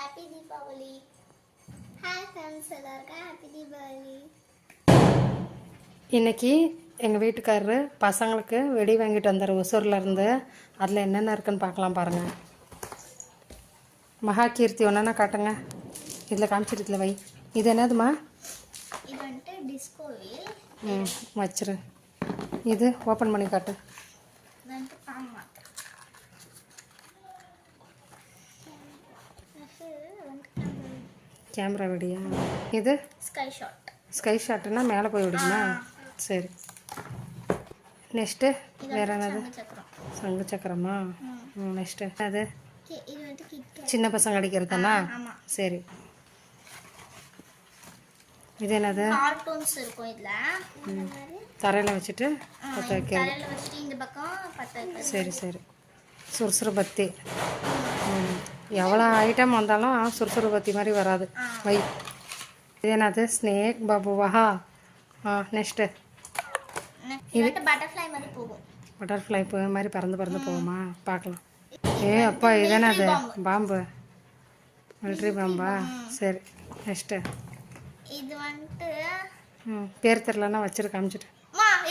Happy Deepavali. Hi friends, எல்லாருக்கும் happy Deepavali. இன்றைக்கி எங்கள் வீட்டுக்காரரு பசங்களுக்கு வெடி வாங்கிட்டு வந்தார் ஒசூர்லேருந்து. அதில் என்னென்ன இருக்குன்னு பார்க்கலாம் பாருங்கள். மகாகீர்த்தி ஒன்றா காட்டுங்க. இதில் காமிச்சிட்டு இதில் வை. இது என்னதுமா? இது வந்துட்டு டிஸ்கோ வீல். வச்சிரு. இது ஓப்பன் பண்ணி காட்டு. இது வந்துட்டு பாம் மாட். கேமரா வெடியா? இது ஸ்கை ஷாட். ஸ்கை ஷாட்டுன்னா மேலே போய் விடுமா? சரி. நெக்ஸ்ட்டு வேறு என்னது? சங்கு சக்கரமா? நெக்ஸ்ட்டு அது இது வந்துட்டு கிட். சின்ன பசங்க அடிக்கிறதுனா? ஆமாம். சரி. இது என்னது? கார்ட்டூன்ஸ் இருக்கும் இதில். தரையில் வச்சுட்டு பற்ற வைக்கிறது. தரையில் வச்சுட்டு இந்த பக்கம் பற்ற வைக்கிறது. சரி சரி. சுறுசுறு பத்தி. எவ்வளோ ஐட்டம் வந்தாலும் சுறுசுறு பத்தி மாதிரி வராது. வை. இது என்னது? ஸ்னேக் பாபுவா? நெக்ஸ்ட்டு இது பட்டர்ஃப்ளை மாதிரி போகும். பட்டர்ஃப்ளை மாதிரி பறந்து பறந்து போகுமா? பார்க்கலாம். அப்பா இது என்னது? பாம்பு. மிலிட்ரி பாம்பா? சரி. நெக்ஸ்ட்டு இது வந்துட்டு பேர் தெரிலன்னா வச்சுரு காமிச்சிட்டு.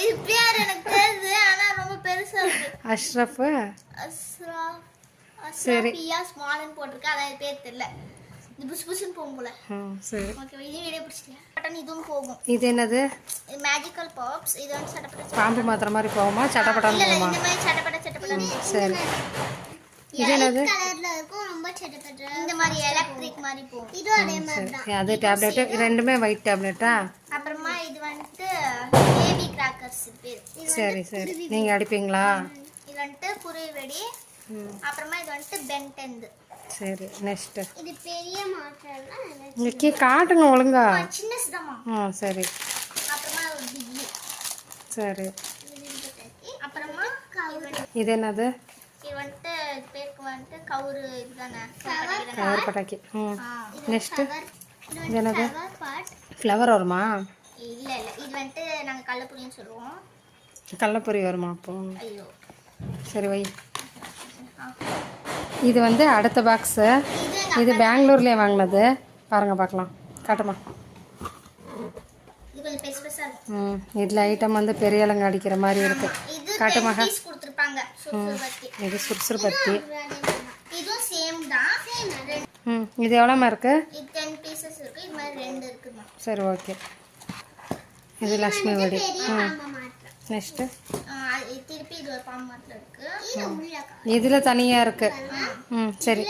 இது பேர் எனக்கு தெரியுது, ஆனால் ரொம்ப பெருசாக இருக்கு. அஷ்ரஃபு. சரி. ஸ்மால்னு போட்டிருக்கு, அதான் பேர் தெரியல. இது புஷ் புஷ்னு போகும் போல. சரி. ஓகே, இது வீடியோ பிடிச்சிட்டியா? பட்டன் இதுவும் போகும். இது என்னது? இது மேஜிக்கல் பாப்ஸ். இது வந்து சட்டப்பட்ட பாம்பு மாத்திர மாதிரி போகுமா? சட்டப்பட்டான்னு போகுமா? இந்த மாதிரி சட்டப்பட்ட. சரி. இது என்னது? கலர்ல இருக்கும், ரொம்ப சட்டப்பட்ட. இந்த மாதிரி எலக்ட்ரிக் மாதிரி போகும். இது அதே மாதிரி தான். அது டேப்லெட்டு. ரெண்டுமே ஒயிட் டேப்லெட்டா? அப்புறமா இது வந்துட்டு பேபி கிராக்கர்ஸ் பேர். சரி சரி. நீங்கள் அடிப்பீங்களா? இது வந்துட்டு குருவி வெடி. அப்புறமா இது வந்துட்டு பென்டெந்து. சரி. நெக்ஸ்ட்டு இது பெரிய மாற்றம்னா இங்கே காட்டுங்க ஒழுங்கா. சின்னதுதாம்மா. சரி. அப்புறமா ஒரு பிக்லி. சரி. அப்புறமா இது என்னது? இது வந்துட்டு பேருக்கு வந்துட்டு கவுரு. இதுதானே கவர் பட்டாக்கி. நெக்ஸ்ட்டு இது என்னது? பாட். ஃப்ளவர் வருமா? இல்லை இல்லை, இது வந்துட்டு நாங்கள் கள்ளப்புரின்னு சொல்லுவோம். கடலப்பொரி வருமா அப்போ? ஐயோ. சரி வை. இது வந்து அடுத்த பாக்ஸு. இது பெங்களூர்லேயே வாங்கினது. பாருங்கள் பார்க்கலாம். காட்டுமா? இது கொஞ்சம் பெருசு பெருசாக இருக்கும். இதில் ஐட்டம் வந்து பெரிய இலங்கை அடிக்கிற மாதிரி இருக்கு. காட்டுமாக. கொடுத்துருப்பாங்க. இது சுறுசுறு பத்தி. இதுவும் சேம் தான். இது எவ்வளோமா இருக்கு? இது 10 பீசஸ் இருக்கு. இது மாதிரி 2 இருக்குமா? சரி ஓகே. இது லக்ஷ்மி வடி. நெக்ஸ்ட்டு திருப்பி இது ஒரு பாம்பு மாட்டில் இருக்கு. இதில் தனியாக இருக்கு. சரி.